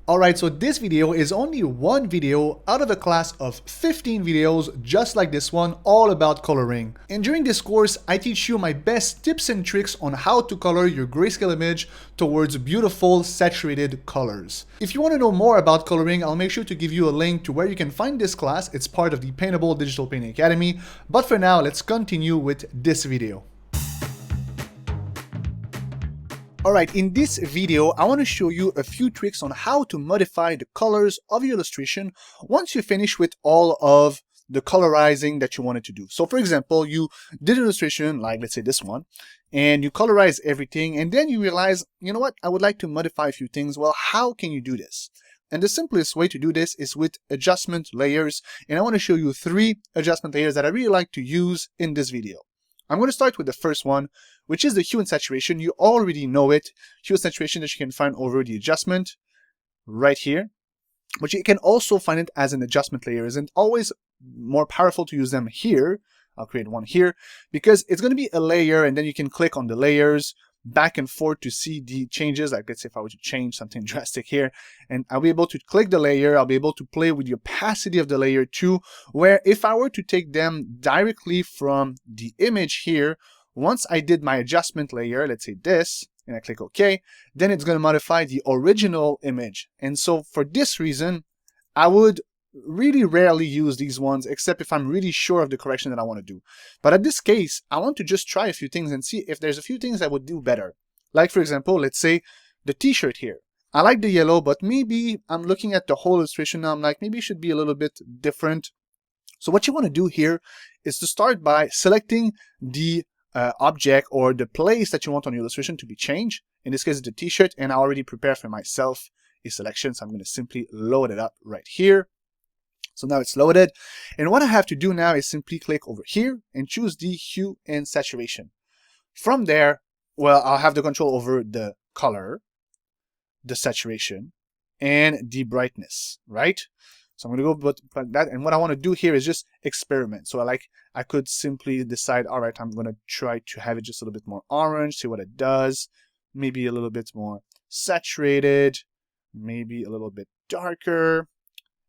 Alright, so this video is only one video out of a class of 15 videos just like this one, all about coloring. And during this course, I teach you my best tips and tricks on how to color your grayscale image towards beautiful saturated colors. If you want to know more about coloring, I'll make sure to give you a link to where you can find this class. It's part of the Paintable Digital Painting Academy. But for now, let's continue with this video. Alright, in this video, I want to show you a few tricks on how to modify the colors of your illustration once you finish with all of the colorizing that you wanted to do. So for example, you did an illustration like, let's say this one, and you colorize everything, and then you realize, you know what, I would like to modify a few things. Well, how can you do this? And the simplest way to do this is with adjustment layers, and I want to show you 3 adjustment layers that I really like to use in this video. I'm going to start with the first one, which is the hue and saturation. You already know it. Hue and saturation that you can find over the adjustment right here. But you can also find it as an adjustment layer. Isn't always more powerful to use them here. I'll create one here because it's going to be a layer, and then you can click on the layers back and forth to see the changes. Like let's say if I were to change something drastic here, and I'll be able to click the layer, I'll be able to play with the opacity of the layer too, where if I were to take them directly from the image here, once I did my adjustment layer, let's say this, and I click OK, then it's going to modify the original image. And so for this reason, I would really rarely use these ones except if I'm really sure of the correction that I want to do. But in this case, I want to just try a few things and see if there's a few things I would do better. Like for example, let's say the t-shirt here. I like the yellow, but maybe I'm looking at the whole illustration now, I'm like, maybe it should be a little bit different. So what you want to do here is to start by selecting the object or the place that you want on your illustration to be changed. In this case, it's the t-shirt, and I already prepared for myself a selection, so I'm going to simply load it up right here. So now it's loaded, and what I have to do now is simply click over here and choose the hue and saturation. From there, well, I'll have the control over the color, the saturation, and the brightness, right? So I'm going to go with that, and what I want to do here is just experiment. So I could simply decide, all right, I'm going to try to have it just a little bit more orange, see what it does, maybe a little bit more saturated, maybe a little bit darker.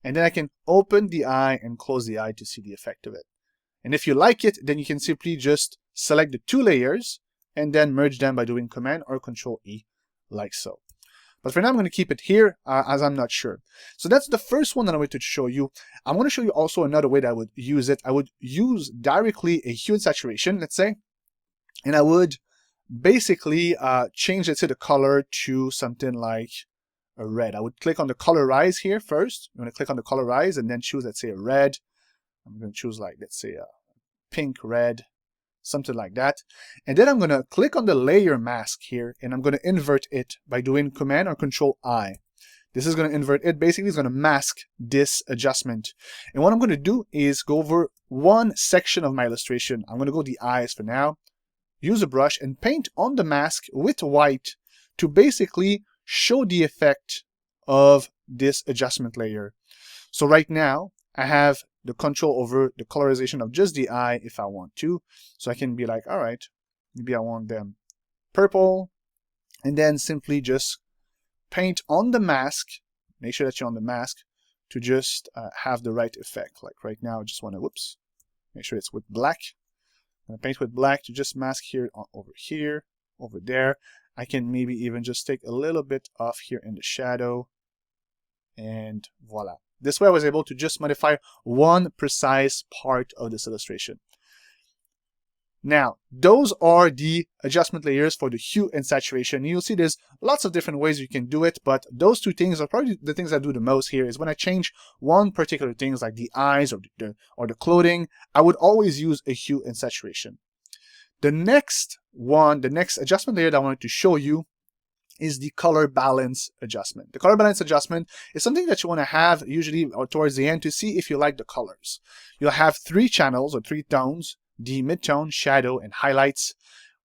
And then I can open the eye and close the eye to see the effect of it. And if you like it, then you can simply just select the 2 layers and then merge them by doing Command or Control E, like so. But for now, I'm going to keep it here as I'm not sure. So that's the first one that I wanted to show you. I'm going to show you also another way that I would use it. I would use directly a hue and saturation, let's say, and I would basically change, let's say, the color to something like a red. I would click on the colorize here first. I'm going to click on the colorize and then choose, let's say, a red. I'm going to choose like, let's say, a pink, red, something like that. And then I'm going to click on the layer mask here, and I'm going to invert it by doing Command or Control I. This is going to invert it. Basically, it's going to mask this adjustment. And what I'm going to do is go over one section of my illustration. I'm going to go the eyes for now, use a brush, and paint on the mask with white to basically show the effect of this adjustment layer. So right now, I have the control over the colorization of just the eye if I want to. So I can be like, all right, maybe I want them purple, and then simply just paint on the mask. Make sure that you're on the mask to just have the right effect. Like right now, I just want to, whoops, make sure it's with black. I'm going to paint with black to just mask here, over here, over there. I can maybe even just take a little bit off here in the shadow, and voila. This way I was able to just modify one precise part of this illustration. Now, those are the adjustment layers for the hue and saturation. You'll see there's lots of different ways you can do it, but those 2 things are probably the things I do the most here. Is when I change one particular things like the eyes or the clothing, I would always use a hue and saturation. The next one, the next adjustment layer that I wanted to show you is the color balance adjustment. The color balance adjustment is something that you want to have usually or towards the end to see if you like the colors. You'll have 3 channels or 3 tones, the midtone, shadow, and highlights.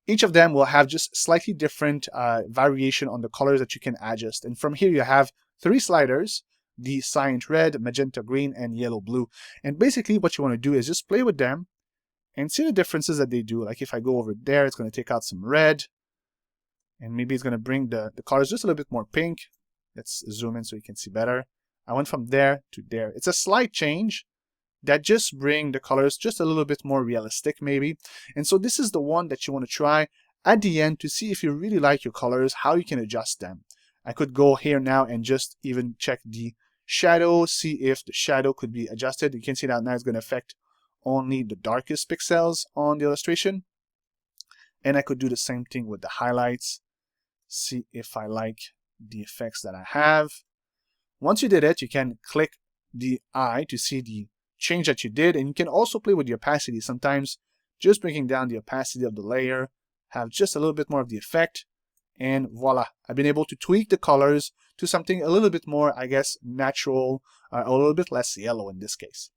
Each of them will have just slightly different variation on the colors that you can adjust. And from here you have 3 sliders, the cyan red, magenta green, and yellow blue. And basically what you want to do is just play with them and see the differences that they do. Like if I go over there, it's going to take out some red, and maybe it's going to bring the colors just a little bit more pink. Let's zoom in so you can see better. I went from there to there. It's a slight change that just bring the colors just a little bit more realistic maybe. And so this is the one that you want to try at the end to see if you really like your colors, how you can adjust them. I could go here now and just even check the shadow, see if the shadow could be adjusted. You can see that now it's going to affect only the darkest pixels on the illustration. And I could do the same thing with the highlights, see if I like the effects that I have. Once you did it, you can click the eye to see the change that you did, and you can also play with the opacity. Sometimes just bringing down the opacity of the layer, have just a little bit more of the effect, and voila, I've been able to tweak the colors to something a little bit more, I guess, natural, a little bit less yellow in this case.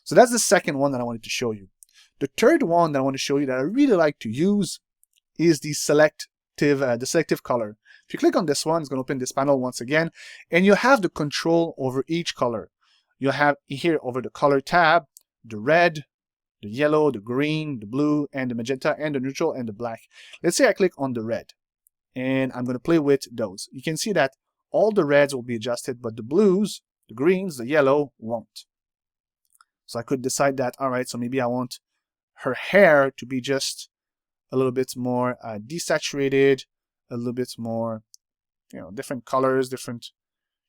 So that's the second one that I wanted to show you. The third one that I want to show you that I really like to use is the selective color. If you click on this one, it's going to open this panel once again, and you have the control over each color. You have here over the color tab, the red, the yellow, the green, the blue, and the magenta, and the neutral, and the black. Let's say I click on the red, and I'm going to play with those. You can see that all the reds will be adjusted, but the blues, the greens, the yellow won't. So I could decide that, all right, so maybe I want her hair to be just a little bit more desaturated, a little bit more, different colors, different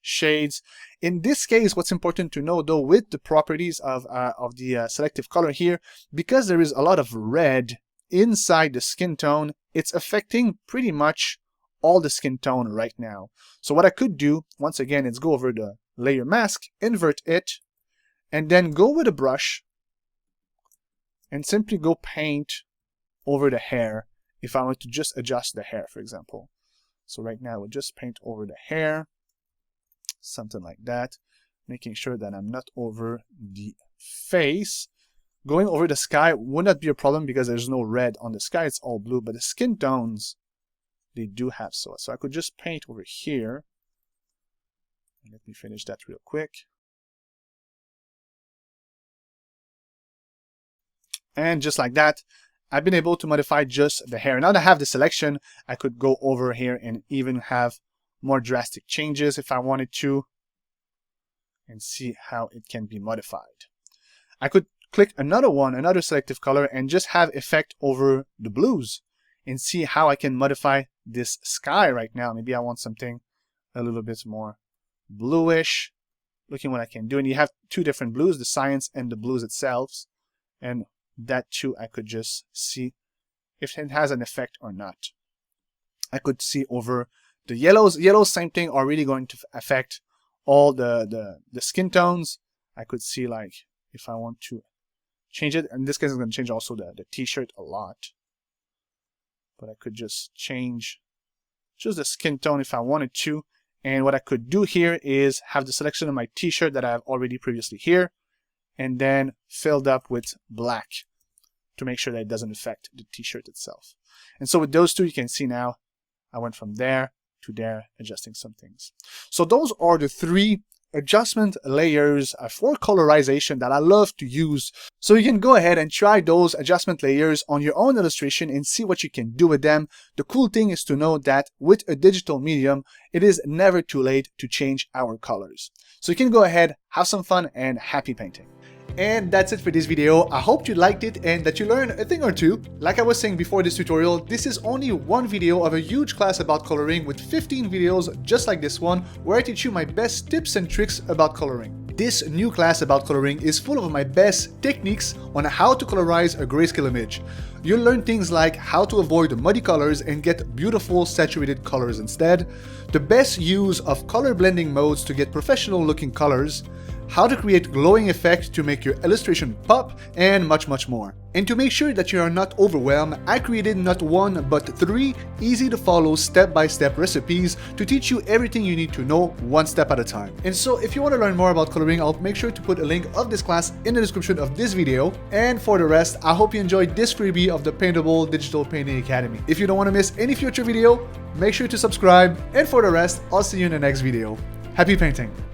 shades. In this case, what's important to know though, with the properties of the selective color here, because there is a lot of red inside the skin tone, it's affecting pretty much all the skin tone right now. So what I could do, once again, is go over the layer mask, invert it, and then go with a brush and simply go paint over the hair if I want to just adjust the hair, for example. So right now I would just paint over the hair, something like that, making sure that I'm not over the face. Going over the sky would not be a problem because there's no red on the sky, it's all blue, but the skin tones, they do have so. So I could just paint over here. Let me finish that real quick. And just like that, I've been able to modify just the hair. Now that I have the selection, I could go over here and even have more drastic changes if I wanted to, and see how it can be modified. I could click another selective color, and just have effect over the blues and see how I can modify this sky right now. Maybe I want something a little bit more bluish. Looking what I can do, and you have two different blues, the science and the blues itself, and that too I could just see if it has an effect or not. I could see over the yellows. Yellows, same thing, are really going to affect all the skin tones. I could see, like, if I want to change it, in this case I'm going to change also the t-shirt a lot, but I could just change just the skin tone if I wanted to. And what I could do here is have the selection of my t-shirt that I have already previously here, and then filled up with black to make sure that it doesn't affect the t-shirt itself. And so with those two, you can see now I went from there to there, adjusting some things. So those are the three adjustment layers for colorization that I love to use. So you can go ahead and try those adjustment layers on your own illustration and see what you can do with them. The cool thing is to know that with a digital medium, it is never too late to change our colors. So you can go ahead, have some fun, and happy painting. And that's it for this video. I hope you liked it and that you learned a thing or two. Like I was saying before this tutorial, this is only one video of a huge class about coloring with 15 videos just like this one, where I teach you my best tips and tricks about coloring. This new class about coloring is full of my best techniques on how to colorize a grayscale image. You'll learn things like how to avoid muddy colors and get beautiful saturated colors instead, the best use of color blending modes to get professional looking colors, how to create glowing effects to make your illustration pop, and much more. And to make sure that you are not overwhelmed, I created not one but 3 easy to follow step-by-step recipes to teach you everything you need to know one step at a time. And so if you want to learn more about coloring, I'll make sure to put a link of this class in the description of this video. And for the rest, I hope you enjoyed this freebie of the Paintable Digital Painting Academy. If you don't want to miss any future video, make sure to subscribe. And for the rest, I'll see you in the next video. Happy painting!